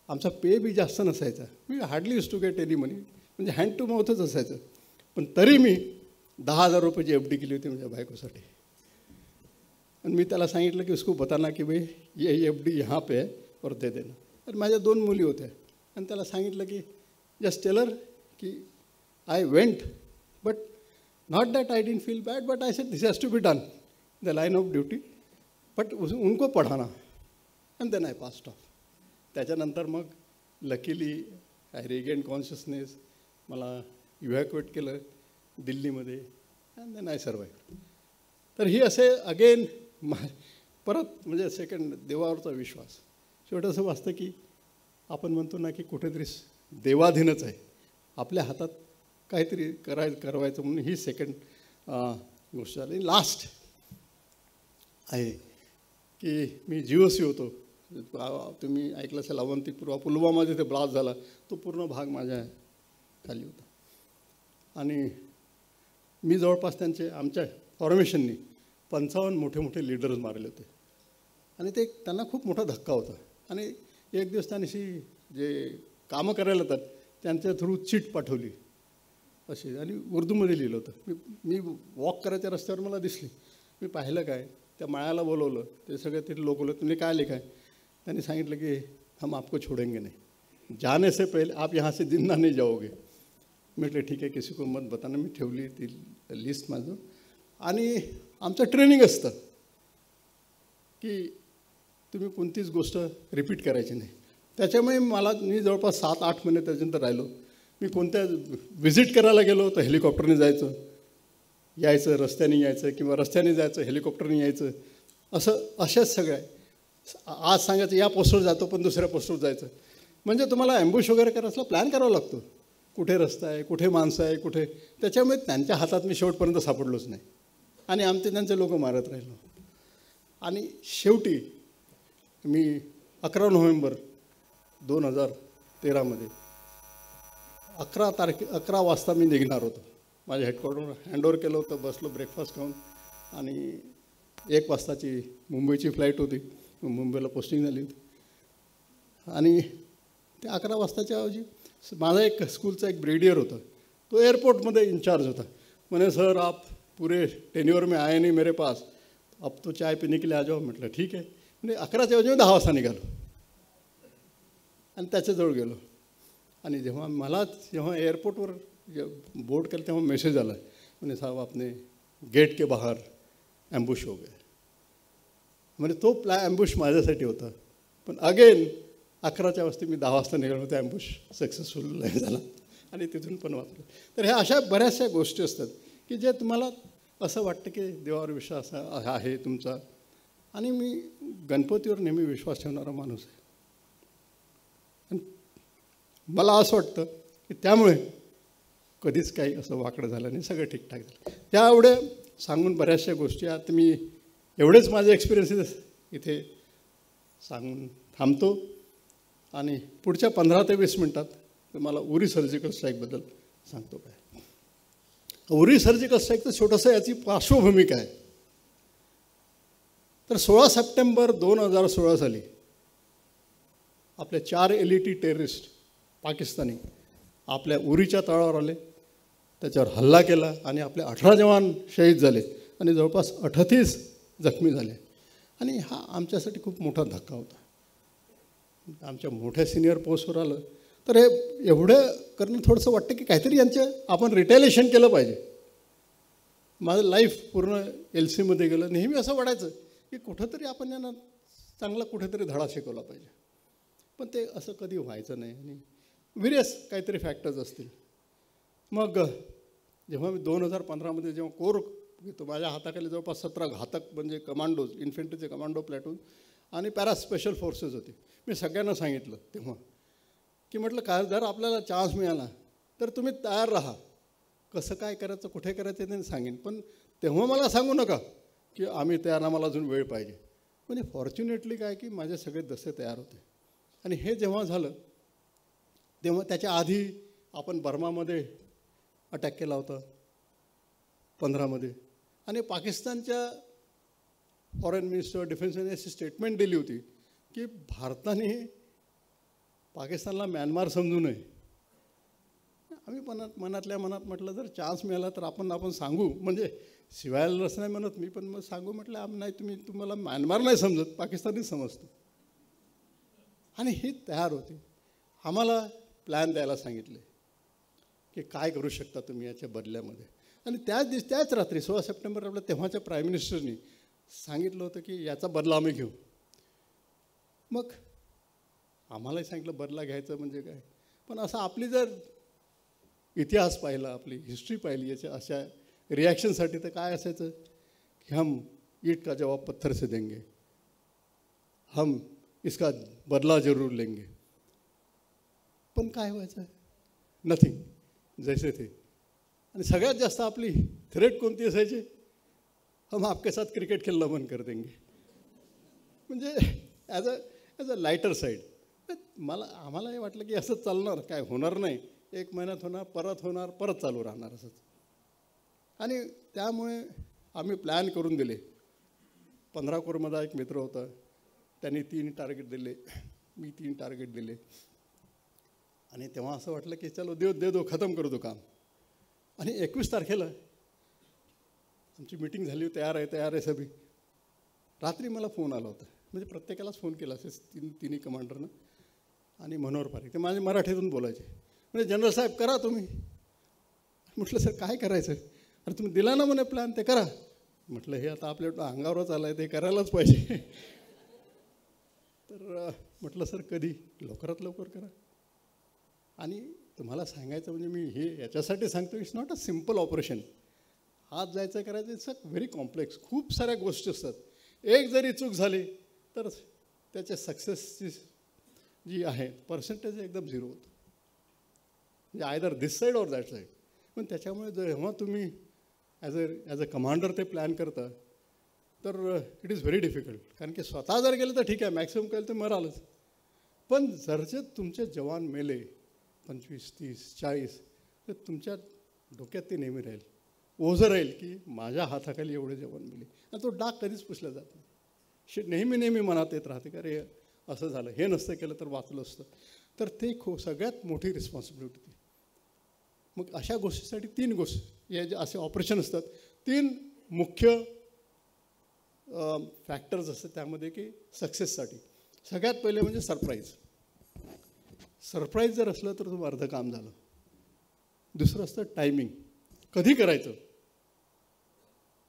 [SPEAKER 1] आमचा पे बी जास्त नसायचा. मी hardly use to get any money, म्हणजे हँड टू माउथच असायचं. पण तरी मी 10,000 रुपयाची FD केली होती माझ्या बायकोसाठी. आणि मी त्याला सांगितलं की उसको बताना की भाई ये FD यहाँ पे है और दे देना. तर माझ्या 2 मुली होत्या आणि त्याला सांगितलं की जस्ट टेल हर की I went but not that I didn't feel bad but I said this has to be done the line of duty but उनको पढ़ाना and then I passed off. त्याच्यानंतर मग लकीली आय रिगेन कॉन्शियसनेस, मला इव्हॅक्युएट केलं दिल्लीमध्ये and then I survive. तर ही असे again परत म्हणजे सेकंड देवावरचा विश्वास. शेवट असं वाटतं की आपण म्हणतो ना की कुठेतरी देवाधीनच आहे, आपल्या हातात काहीतरी करवायचं म्हणून ही सेकंड गोष्ट झाली. लास्ट आहे की मी GOC होतो. तुम्ही ऐकलं असेल अवंतीपुरा पुलवामा जिथे ब्लास्ट झाला तो पूर्ण भाग माझ्या खाली होता. आणि मी जवळपास आमच्या फॉर्मेशननी 55 मोठे मोठे लीडर्स मारले होते. आणि ते त्यांना खूप मोठा धक्का होता. आणि एक दिवस त्यांनी जे कामं करायला येतात त्यांच्या थ्रू चिट पाठवली अशी, आणि उर्दूमध्ये लिहिलं होतं. मी वॉक करायच्या रस्त्यावर मला दिसली. मी पाहिलं काय, त्या माळ्याला बोलवलं, ते सगळे ते लोक बोलत तुम्ही काय लिखाय. त्यांनी सांगितलं की हम आपको छोडेंगे नहीं, जाने से पहले आप यहाँ से जिंदा नहीं जाओगे. म्हटलं ठीक आहे, किसी को मत बताना. मी ठेवली ती लिस्ट माझं. आणि आमचं ट्रेनिंग असतं की तुम्ही कोणतीच गोष्ट रिपीट करायची नाही. त्याच्यामुळे मी जवळपास 7-8 महिने त्याच्यानंतर राहिलो. मी कोणत्या व्हिजिट करायला गेलो तर हेलिकॉप्टरने जायचं, रस्त्याने यायचं, किंवा रस्त्याने जायचं हेलिकॉप्टरने यायचं. अशाच सगळ्या. आज सांगायचं या पोस्टवर जातो पण दुसऱ्या पोस्टवर जायचं. म्हणजे तुम्हाला ॲम्बुश वगैरे करायला प्लॅन करावा लागतो. कुठे रस्ता आहे, कुठे माणसं आहे, कुठे. त्याच्यामुळे त्यांच्या हातात मी शेवटपर्यंत सापडलोच नाही आणि त्यांचे लोक मारत राहिलो. आणि शेवटी मी 11 नोव्हेंबर 2013 11 वाजता मी निघणार होतो. माझ्या हेडक्वार्टरवर हँडओव्हर केलं होतं. बसलो ब्रेकफास्ट खाऊन. आणि 1 वाजताची मुंबईची फ्लाईट होती. मुंबईला पोस्टिंग झाली होती. आणि ते 11 वाजताच्या ऐवजी माझा एक स्कूलचा एक ब्रिगेडियर होता, तो एअरपोर्टमध्ये इन्चार्ज होता. म्हणे सर आप पूरे टेन्योर में आए नहीं मेरे पास, अब तो चाय पीने के लिए आ जाओ. म्हटलं ठीक आहे. म्हणजे 11च्या ऐवजी 10 वाजता निघालो आणि त्याच्याजवळ गेलो. आणि जेव्हा एअरपोर्टवर बोर्ड केलं तेव्हा मेसेज आला, म्हणे साहब आपने गेट के बाहर ॲम्बुश हो गए. म्हणजे तो ॲम्बुश माझ्यासाठी होता. पण अगेन 11च्या वाजता मी 10 वाजता निघालो होतो. ॲम्बुश सक्सेसफुल झाला आणि तिथून पण वाचलो. तर ह्या अशा बऱ्याचशा गोष्टी असतात की जे तुम्हाला असं वाटतं की देवावर विश्वास आहे तुमचा. आणि मी गणपतीवर नेहमी विश्वास ठेवणारा माणूस आहे. आणि मला असं वाटतं की त्यामुळे कधीच काही असं वाकडं झालं नाही, सगळं ठीकठाक झालं. त्या एवढ्या सांगून बऱ्याचशा गोष्टी आता मी एवढेच माझे एक्सपिरियन्सेस इथे सांगून थांबतो. आणि पुढच्या 15 ते 20 मिनटात मला उरी सर्जिकल स्ट्राईकबद्दल सांगतो. काय उरी सर्जिकल स्ट्राईकचं छोटंसं याची पार्श्वभूमी काय. तर 16 सप्टेंबर 2016 साली आपले 4 LET टेररिस्ट पाकिस्तानी आपल्या उरीच्या तळावर आले, त्याच्यावर हल्ला केला आणि आपले 18 जवान शहीद झाले आणि जवळपास 38 जखमी झाले. आणि हा आमच्यासाठी खूप मोठा धक्का होता. आमच्या मोठ्या सिनियर पोस्टवर आलं तर हे एवढं करणं थोडंसं वाटतं की काहीतरी आपण रिटॅलिएशन केलं पाहिजे. माझं लाईफ पूर्ण LCमध्ये गेलं. नेहमी असं वाटायचं की कुठंतरी आपण यांना चांगला कुठेतरी धडा शिकवला पाहिजे. पण ते असं कधी व्हायचं नाही. आणि व्हेरियस काहीतरी फॅक्टर्स असतील. मग जेव्हा मी 2015 जेव्हा कोर घेतो, माझ्या हाताखाली जवळपास 17 घातक म्हणजे कमांडोज, इन्फंट्रीचे कमांडो प्लॅटून आणि पॅरा स्पेशल फोर्सेस होते. मी सगळ्यांना सांगितलं तेव्हा की म्हटलं काय जर आपल्याला चान्स मिळाला तर तुम्ही तयार राहा. कसं काय करायचं, कुठे करायचं ते सांगेन, पण तेव्हा मला सांगू नका की आम्ही तयार, आम्हाला अजून वेळ पाहिजे. म्हणजे फॉर्च्युनेटली काय की माझे सगळे दस्ते तयार होते. आणि हे जेव्हा झालं तेव्हा त्याच्या आधी आपण बर्मामध्ये अटॅक केला होता 15 आणि पाकिस्तानच्या foreign minister, defence minister statement दिली होती की भारताने पाकिस्तानला म्यानमार समजू नये. आम्ही मनातल्या मनात म्हटलं जर चान्स मिळाला तर आपण सांगू, म्हणजे शिवायलाच नाही म्हणत मी, पण मग सांगू म्हटलं नाही तुम्हाला म्यानमार नाही समजत, पाकिस्तानीच समजतो. आणि ही तयार होती. आम्हाला प्लॅन द्यायला सांगितले की काय करू शकता तुम्ही याच्या बदल्यामध्ये. आणि त्याच रात्री 16 सप्टेंबर आपल्या तेव्हाच्या प्राईम मिनिस्टरनी सांगितलं होतं की याचा बदला आम्ही घेऊ. मग आम्हालाही सांगितलं बदला घ्यायचं म्हणजे काय. पण असं आपली जर इतिहास पाहिला, आपली हिस्ट्री पाहिली याच्या अशा रिॲक्शनसाठी, तर काय असायचं की हम ईट का जवाब पत्थर से देंगे, हम इसका बदला जरूर लेंगे. पण काय व्हायचं, नथिंग, जैसे थे. आणि सगळ्यात जास्त आपली थ्रेट कोणती असायची, हम आपके साथ क्रिकेट खेळणं बंद कर देंगे. म्हणजे ॲज अ लायटर साईड. आम्हाला हे वाटलं की असंच चालणार, काय होणार नाही, 1 महिन्यात होणार, परत चालू राहणार असंच. आणि त्यामुळे आम्ही प्लॅन करून दिले. 15 कोरमधला एक मित्र होता, त्यांनी 3 टार्गेट दिले, मी 3 टार्गेट दिले. आणि तेव्हा असं वाटलं की चलो दे दो खतम करू दो काम. आणि 21 तारखेला आमची मीटिंग झाली, तयार आहे सभी. रात्री मला फोन आला होता, म्हणजे प्रत्येकालाच फोन केला असेल तिन्ही कमांडरनं. आणि मनोहर पारेख ते माझे मराठीतून बोलायचे, म्हणजे जनरल साहेब करा तुम्ही. म्हटलं सर काय करायचं. अरे तुम्ही दिला ना म्हणे प्लॅन, ते करा. म्हटलं हे आता आपल्या अंगावरच आलं आहे, ते करायलाच पाहिजे. तर म्हटलं सर कधी, लवकरात लवकर करा. आणि तुम्हाला सांगायचं म्हणजे मी हे याच्यासाठी सांगतो, it's not a simple operation. आज जायचं करायचं, इट्स अ व्हेरी कॉम्प्लेक्स. खूप साऱ्या गोष्टी असतात. एक जरी चूक झाली तर त्याच्या सक्सेसची जी आहे पर्सेंटेज एकदम 0 होतं. म्हणजे either this side or that side. पण त्याच्यामुळे जेव्हा तुम्ही ॲज अ कमांडर ते प्लॅन करता तर इट इज व्हेरी डिफिकल्ट. कारण की स्वतः जर गेलं तर ठीक आहे, मॅक्सिमम केलं तर मरालच. पण जरचे तुमचे जवान मेले 25, 30, 40, तर तुमच्या डोक्यात ते नेहमी राहील, ओझं राहील की माझ्या हाताखाली एवढे जवान मेले. आणि तो डाग कधीच पुसला जात नाही. नेहमी मनात येत राहते की अरे असं झालं, हे नसतं केलं तर वाचलं असतं. तर ते सगळ्यात मोठी रिस्पॉन्सिबिलिटी ती. मग अशा गोष्टीसाठी 3 गोष्टी, हे जे असे ऑपरेशन असतात, 3 मुख्य फॅक्टर्स असतात त्यामध्ये की सक्सेससाठी. सगळ्यात पहिले म्हणजे सरप्राईज. सरप्राईज जर असलं तर तुम्ही अर्धं काम झालं. दुसरं असतं टायमिंग, कधी करायचं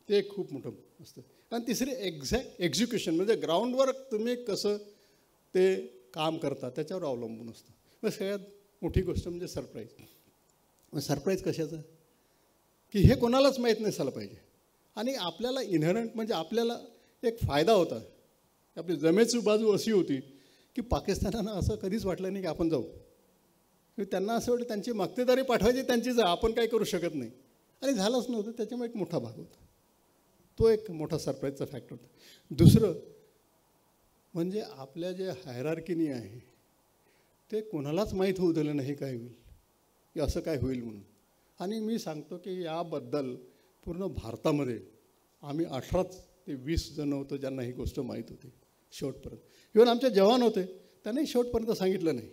[SPEAKER 1] ते खूप मोठं असतं. आणि तिसरी एक्झॅक्ट एक्झिक्युशन, म्हणजे ग्राउंडवर तुम्ही कसं ते काम करता त्याच्यावर अवलंबून असतं. मग सगळ्यात मोठी गोष्ट म्हणजे सरप्राईज. मग सरप्राईज कशाचं की हे कोणालाच माहीत नसायला पाहिजे. आणि आपल्याला इनहरंट म्हणजे आपल्याला एक फायदा होता. आपली जमेची बाजू अशी होती की पाकिस्तानानं असं कधीच वाटलं नाही की आपण जाऊ. त्यांना असं वाटतं त्यांची मक्तेदारी पाठवायची त्यांचीच आहे, आपण काही करू शकत नाही. आणि झालंच नव्हतं. त्याच्यामुळे एक मोठा भाग होता. तो एक मोठा सरप्राईजचा फॅक्टर होता. दुसरं म्हणजे आपल्या जे हायरार्कीनी आहे ते कोणालाच माहीत होऊ दिलं नाही काय होईल, की असं काय होईल म्हणून. आणि मी सांगतो की याबद्दल पूर्ण भारतामध्ये आम्ही 18 ते 20 जण होतो ज्यांना ही गोष्ट माहीत होती शेवटपर्यंत. इव्हन आमचे जवान होते त्यांनाही शेवटपर्यंत सांगितलं नाही.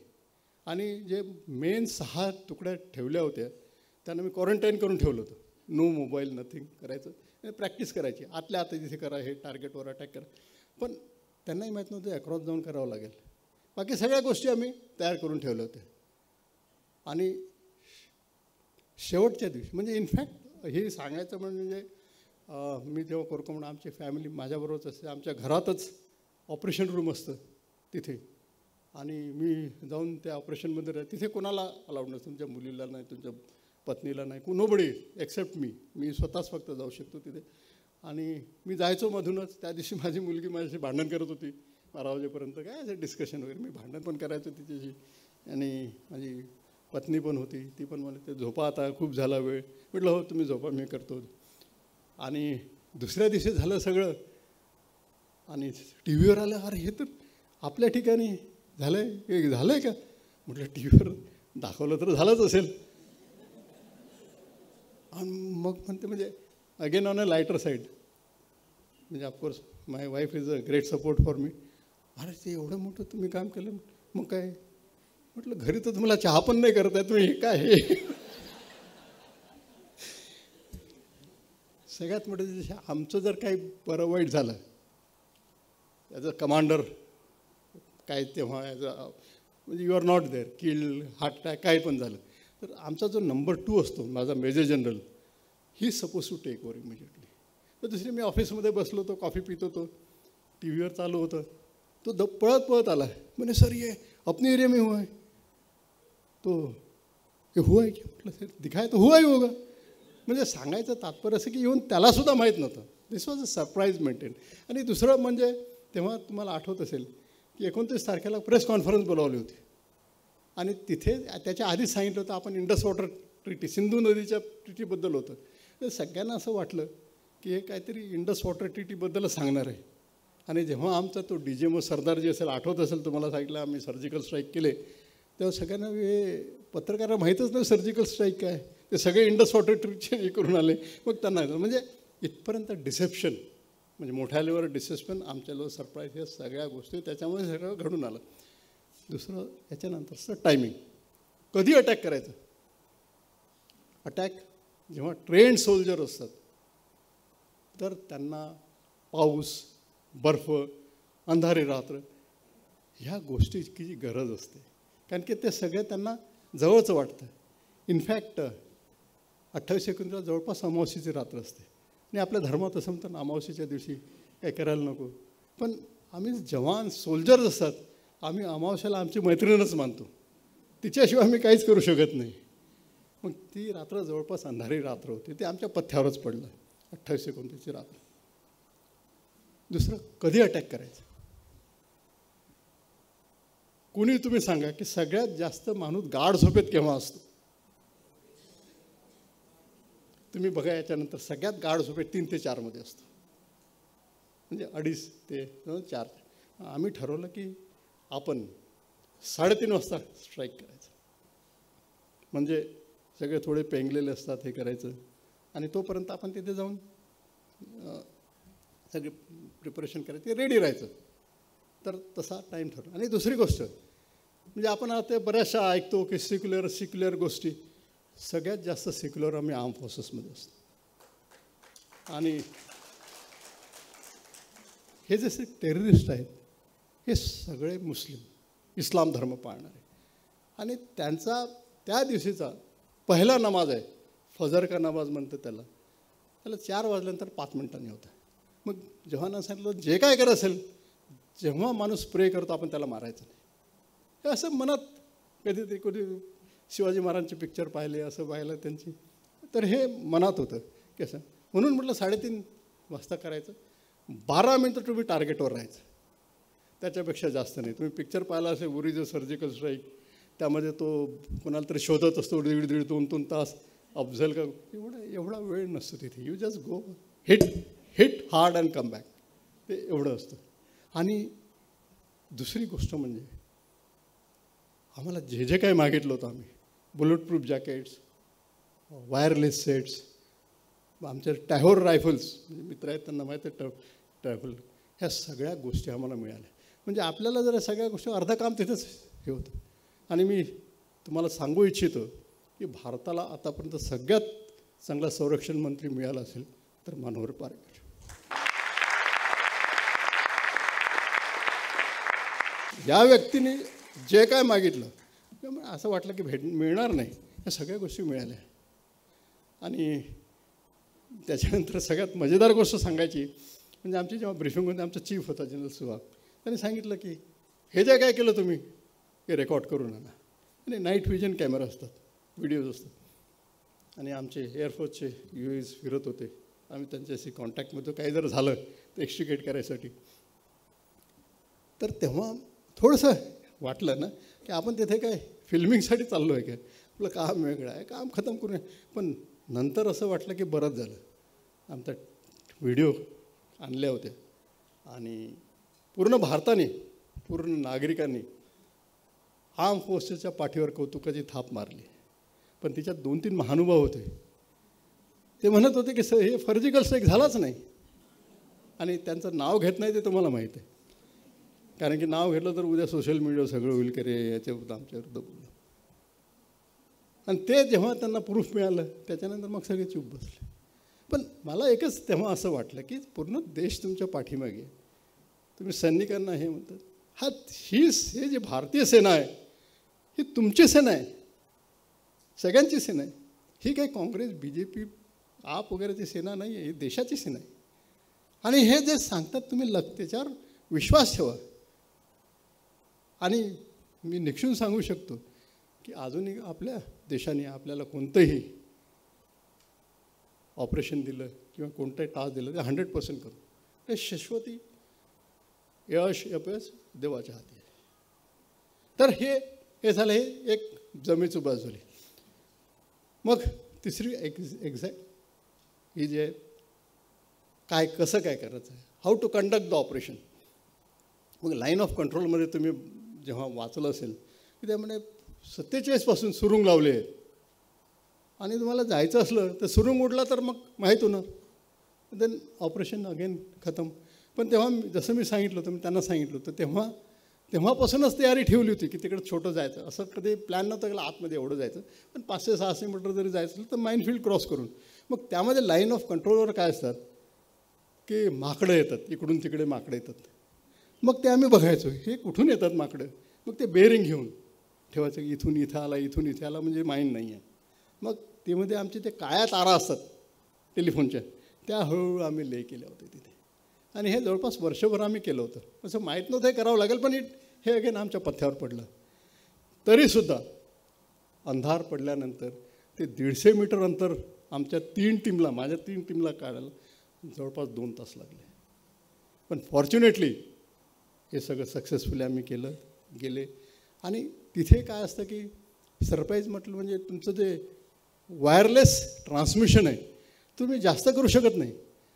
[SPEAKER 1] आणि जे मेन 6 तुकड्या ठेवल्या होत्या त्यांना मी क्वारंटाईन करून ठेवलं होतं. नो मोबाईल, नथिंग करायचं, प्रॅक्टिस करायची. आतल्या आत तिथे करा, हे टार्गेटवर अटॅक करा. पण त्यांनाही माहीत नव्हतं अक्रॉस जाऊन करावं लागेल. बाकी सगळ्या गोष्टी आम्ही तयार करून ठेवल्या होत्या. आणि शेवटच्या दिवशी म्हणजे इनफॅक्ट हे सांगायचं म्हणजे मी जेव्हा कोरकोंडा आमची फॅमिली माझ्याबरोबरच असते, आमच्या घरातच ऑपरेशन रूम असतं तिथे. आणि मी जाऊन त्या ऑपरेशनमध्ये तिथे कोणाला अलाउड नसतं, तुमच्या मुलीला नाही, तुमच्या पत्नीला नाही, नोबडी एक्सेप्ट मी स्वतःच फक्त जाऊ शकतो तिथे. आणि मी जायचो मधूनच. त्या दिवशी माझी मुलगी माझ्याशी भांडण करत होती 12 वाजेपर्यंत, काय असं डिस्कशन वगैरे. मी भांडण पण करायचो तिच्याशी. आणि माझी पत्नी पण होती, ती पण मला ते झोपा आता खूप झाला वेळ. म्हटलं हो तुम्ही झोपा, मी करतो. आणि दुसऱ्या दिवशी झालं सगळं. आणि टी व्हीवर आलं, अरे हे तर आपल्या ठिकाणी झालं आहे का. म्हटलं टी व्हीवर दाखवलं तर झालंच असेल. आणि मग म्हणते म्हणजे again on a lighter side, म्हणजे of course my wife is a great support for me. अरे ते एवढं मोठं तुम्ही काम केलं. मग काय म्हटलं, घरी तर तुम्हाला चहा पण नाही करत आहे तुम्ही, हे काय हे. सगळ्यात मोठं जसं आमचं जर काही बरं वाईट झालं, ॲज अ कमांडर काय तेव्हा ॲज अ म्हणजे you are not there, killed, heart attack काय पण झालं, तर आमचा जो नंबर 2 असतो, माझा major general, he suppose to take over immediately. तर दुसरी मी ऑफिसमध्ये बसलो होतो, कॉफी पित होतो, टी व्हीवर चालू होतं, तो पळत पळत आला, म्हणे सर ये अपने एरिया में हुआ है. तो हे हुआ है की म्हटलं, सर दिखाय तो हुआ ही होगा. म्हणजे सांगायचं तात्पर्य असं की येऊन त्यालासुद्धा माहीत नव्हतं. दिस वॉज अ सरप्राईज मेंटेन. आणि दुसरं म्हणजे तेव्हा तुम्हाला आठवत असेल की 29 तारखेला प्रेस कॉन्फरन्स बोलावली होती आणि तिथे त्याच्या आधीच सांगितलं होतं आपण इंडस वॉटर ट्रीटी, सिंधू नदीच्या ट्रीटीबद्दल होतं. तर सगळ्यांना असं वाटलं की हे काहीतरी इंडस वॉटर ट्रीटीबद्दलच सांगणार आहे. आणि जेव्हा आमचा तो DGMO सरदार जे असेल, आठवत असेल तुम्हाला, सांगितलं आम्ही सर्जिकल स्ट्राईक केले, तेव्हा सगळ्यांना हे पत्रकारांना माहीतच नाही सर्जिकल स्ट्राईक काय. ते सगळे इंडस वॉटर ट्रीटचे हे करून आले. मग त्यांना म्हणजे इथपर्यंत डिसेप्शन, म्हणजे मोठ्या लेवलवर डिसेप्शन, आमच्या लेवल सरप्राईज, हे सगळ्या गोष्टी त्याच्यामुळे सगळं घडून आलं. दुसरं याच्यानंतरचं टायमिंग, कधी अटॅक करायचं. अटॅक जेव्हा ट्रेंड सोल्जर असतात तर त्यांना पाऊस, बर्फ, अंधारी रात्र ह्या गोष्टीची गरज असते, कारण की ते सगळे त्यांना जवळचं वाटतं. इनफॅक्ट 28 एप्रिलला जवळपास अमावस्येची रात्र असते आणि आपल्या धर्मात असं म्हणतात अमावस्येच्या दिवशी काय करायला नको. पण आम्ही जवान सोल्जर्स असतात, आम्ही अमावस्येला आमची मैत्रीणच मानतो, तिच्याशिवाय आम्ही काहीच करू शकत नाही. मग ती रात्र जवळपास अंधारी रात्र होती, ते आमच्या पथ्यावरच पडलं 28 एप्रिलची रात्र. दुसरं, कधी अटॅक करायचं. कुणी तुम्ही सांगा की सगळ्यात जास्त माणूस गाढ झोपेत केव्हा असतो. तुम्ही बघा, याच्यानंतर सगळ्यात गाढ झोपेत 3 ते 4 मध्ये असतो, म्हणजे 2:30 ते 4. आम्ही ठरवलं की आपण 3:30 वाजता स्ट्राईक करायचं, म्हणजे सगळे थोडे पेंगलेले असतात, हे करायचं आणि तोपर्यंत आपण तिथे जाऊन सगळे प्रिपरेशन करायचे, रेडी राहायचं. तर तसा टाईम ठरवला. आणि दुसरी गोष्ट म्हणजे आपण आता बऱ्याचशा ऐकतो की सिक्युलर गोष्टी, सगळ्यात जास्त सिक्युलर आम्ही आर्म फोर्सेसमध्ये असतो. आणि हे जसे टेररिस्ट आहेत हे सगळे मुस्लिम, इस्लाम धर्म पाळणारे, आणि त्यांचा त्या दिवशीचा पहिला नमाज आहे, फजर का नमाज म्हणतं त्याला 4 वाजल्यानंतर 5 मिनिटांनी होतं. मग जेव्हा सांगितलं जे काय करत असेल, जेव्हा माणूस प्रे करतो आपण त्याला मारायचं नाही. हे असं मनात कधीतरी कधी शिवाजी महाराजांचे पिक्चर पाहिले, असं पाहिलं त्यांची, तर हे मनात होतं की असं. म्हणून म्हटलं 3:30 वाजता करायचं, 12 मिनटं तुम्ही टार्गेटवर राहायचं, त्याच्यापेक्षा जास्त नाही. तुम्ही पिक्चर पाहिला असेल उरीचं सर्जिकल स्ट्राईक, त्यामध्ये तो कोणाला तरी शोधत असतो 1.5 ते 2 तास, अफजल का, एवढा वेळ नसतो तिथे. You just go, hit hard and come back, ते एवढं असतं. आणि दुसरी गोष्ट म्हणजे आम्हाला जे काय मागितलं होतं आम्ही, bullet proof jackets, wireless sets, आमच्या टॅहोर रायफल्स, म्हणजे मित्र आहेत त्यांना माहीत आहे रायफल, ह्या सगळ्या गोष्टी आम्हाला मिळाल्या. म्हणजे आपल्याला जर सगळ्या गोष्टी, अर्धं काम तिथेच हे होतं. आणि मी तुम्हाला सांगू इच्छितो की भारताला आतापर्यंत सगळ्यात चांगला संरक्षण मंत्री मिळाला असेल तर मनोहर पारिकर. या व्यक्तीने जे काय मागितलं असं वाटलं की मिळणार नाही, या सगळ्या गोष्टी मिळाल्या. आणि त्याच्यानंतर सगळ्यात मजेदार गोष्ट सांगायची म्हणजे आमची जेव्हा ब्रिफिंग होती, आमचा चीफ होता जनरल सुहाग, त्यांनी सांगितलं की हे जे काय केलं तुम्ही हे रेकॉर्ड करून आणा. आणि नाईट व्हिजन कॅमेरा असतात, व्हिडिओज असतात, आणि आमचे एअरफोर्सचे UAVs फिरत होते, आम्ही त्यांच्याशी कॉन्टॅक्टमध्ये, काही जर झालं तर एक्स्ट्रिकेट करायसाठी. तर तेव्हा थोडंसं वाटलं ना की आपण तिथे काय फिल्मिंगसाठी चाललो आहे काय, आपलं काम वेगळं आहे, काम खतम करून. पण नंतर असं वाटलं की बरंच झालं, आमचा व्हिडिओ आणल्या होत्या आणि पूर्ण भारताने, पूर्ण नागरिकांनी आर्म फोर्सेसच्या पाठीवर कौतुकाची थाप मारली. पण तिच्यात 2-3 महानुभाव होते, ते म्हणत होते की हे सर्जिकल स्ट्राईक झालाच नाही, आणि त्यांचं नाव घेत नाही ते तुम्हाला माहीत आहे. कारण की नाव घेतलं तर उद्या सोशल मीडियावर सगळं होईल की रे याच्याविरुद्ध आमच्याविरुद्ध बोललं. आणि ते जेव्हा त्यांना प्रूफ मिळालं त्याच्यानंतर मग सगळे चूप बसले. पण मला एकच तेव्हा असं वाटलं की पूर्ण देश तुमच्या पाठीमागे आहे. तुम्ही सैनिकांना हे म्हणतात, हे जे भारतीय सेना आहे ही तुमची सेना आहे, सगळ्यांची सेना आहे. ही काही काँग्रेस BJP आप वगैरेची सेना नाही आहे, ही देशाची सेना आहे. आणि हे जे सांगतात तुम्ही त्याच्यावर विश्वास ठेवा. आणि मी निक्षून सांगू शकतो की अजूनही आपल्या देशाने आपल्याला कोणतंही ऑपरेशन दिलं किंवा कोणतंही टास्क दिलं ते 100% करू. ते शाश्वती यश अपयश देवाच्या हाती आहे. तर हे झालं, हे एक जमेची बाजू झाली. मग तिसरी ही जे कसं काय करायचं आहे, how to conduct the operation. मग लाईन ऑफ कंट्रोलमध्ये तुम्ही जेव्हा वाचलं असेल की त्यामध्ये 47 सुरुंग लावले आहेत. आणि तुम्हाला जायचं असलं तर सुरुंग उडला तर मग माहीत होणार, देन ऑपरेशन अगेन खतम. पण तेव्हा जसं मी सांगितलं होतं, मी त्यांना सांगितलं होतं, तेव्हापासूनच तयारी ठेवली होती की तिकडे छोटं जायचं. असं कधी प्लॅन नव्हतं की आतमध्ये एवढं जायचं, पण 500-600 मीटर जरी जायचं असेल तर माइनफील्ड क्रॉस करून. मग त्यामध्ये लाईन ऑफ कंट्रोलवर काय असतात की माकडं येतात, इकडून तिकडे माकडं येतात. मग ते आम्ही बघायचो हे कुठून येतात माकडं. मग ते बेरिंग घेऊन ठेवायचं की इथून इथं आला, इथून इथे आला, म्हणजे माईंड नाही आहे. मग त्यामध्ये आमचे ते काळ्या तारा असतात टेलिफोनच्या, त्या हळूहळू आम्ही ले केल्या होत्या तिथे. आणि हे जवळपास वर्षभर आम्ही केलं होतं. असं माहीत नव्हतं हे करावं लागेल, पण हे अगेन आमच्या पथ्यावर पडलं. तरीसुद्धा अंधार पडल्यानंतर ते 150 मीटर अंतर आमच्या माझ्या 3 टीमला काढायला जवळपास 2 तास लागले. पण फॉर्च्युनेटली हे सगळं सक्सेसफुली आम्ही गेले. आणि तिथे काय असतं की सरप्राईज म्हटलं म्हणजे तुमचं जे वायरलेस ट्रान्समिशन आहे तुम्ही जास्त करू शकत नाही.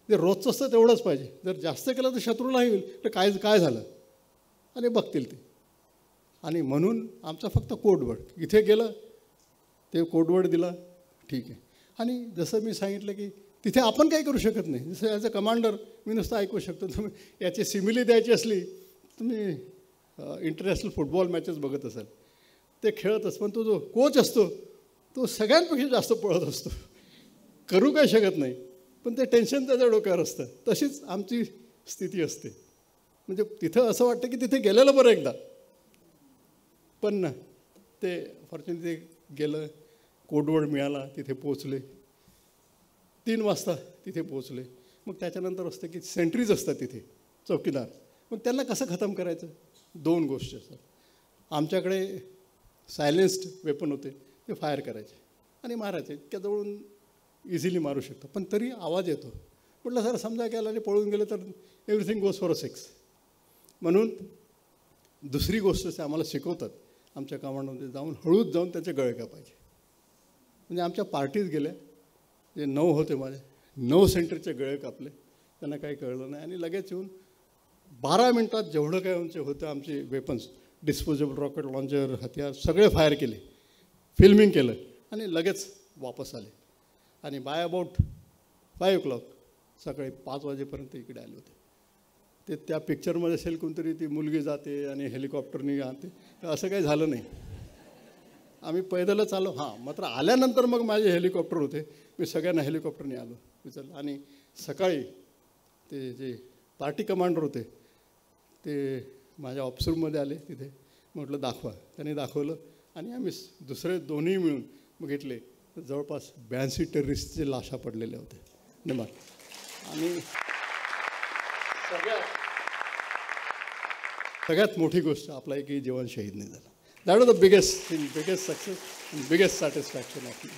[SPEAKER 1] जे रोजचं असतं तेवढंच पाहिजे. जर जास्त केलं तर शत्रूला होईल तर काय झालं आणि बघतील ते. आणि म्हणून आमचा फक्त कोडवर्ड इथे गेलं, ते कोडवर्ड दिला, ठीक आहे. आणि जसं मी सांगितलं की तिथे आपण काही करू शकत नाही. जसं ॲज अ कमांडर मी नुसतं ऐकू शकतो. तुम्ही याची सिमिली द्यायची असली, तुम्ही इंटरनॅशनल फुटबॉल मॅचेस बघत असाल, ते खेळत असतो, पण तो जो कोच असतो तो सगळ्यांपेक्षा जास्त पळत असतो, करू काही शकत नाही, पण ते टेन्शन त्याच्या डोक्यावर असतं. तशीच आमची स्थिती असते. म्हणजे तिथं असं वाटतं की तिथे गेलेलं बरं एकदा, पण ते फॉर्च्युनेटली गेलं, कोडवर्ड मिळाला, तिथे पोचले, 3 वाजता तिथे पोचले. मग त्याच्यानंतर असतं की सेंट्रीज असतात तिथे, चौकीदार. मग त्यांना कसं खतम करायचं, 2 गोष्टी असतात. आमच्याकडे सायलेन्स्ड वेपन होते, ते फायर करायचे आणि मारायचे. इतक्या जवळून इझिली मारू शकतो, पण तरी आवाज येतो. म्हटलं सर समजा गेला आणि पळून गेलं तर एव्हरीथिंग गोज फॉर अ 6. म्हणून दुसरी गोष्ट ते आम्हाला शिकवतात आमच्या कमांडमध्ये, हळूच जाऊन त्याचे गळे कापायचे. म्हणजे आमच्या पार्टीज गेल्या, जे 9 होते माझे, 9 सेंटरचे गळे कापले, त्यांना काही कळलं नाही. आणि लगेच येऊन 12 मिनटात जेवढं काय आमचे होतं आमचे वेपन्स, डिस्पोजेबल रॉकेट लॉन्चर, हत्यार सगळे फायर केले, फिल्मिंग केलं आणि लगेच वापस आले. आणि बाय अबाउट 5 o'clock सकाळी 5 वाजेपर्यंत इकडे आले होते. ते त्या पिक्चरमध्ये असेल कोणतरी ती मुलगी जाते आणि हेलिकॉप्टरनी जाते, तर असं काही झालं नाही. आम्ही पैदलच आलो. मात्र आल्यानंतर मग माझे हेलिकॉप्टर होते, मी सगळ्यांना हेलिकॉप्टरने आलो विचारलं. आणि सकाळी ते जे पार्टी कमांडर होते ते माझ्या ऑफिसरूममध्ये आले. तिथे म्हटलं दाखवा, त्यांनी दाखवलं. आणि आम्ही दुसरे दोन्ही मिळून बघितले तर जवळपास 82 टेररिस्टचे लाशा पडलेल्या होत्या निमार. आणि सगळ्यात मोठी गोष्ट, आपला एकही जवान शहीद नाही झाला. That was the biggest success and biggest satisfaction of me.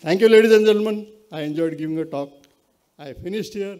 [SPEAKER 1] Thank you, ladies and gentlemen. I enjoyed giving a talk. I finished here.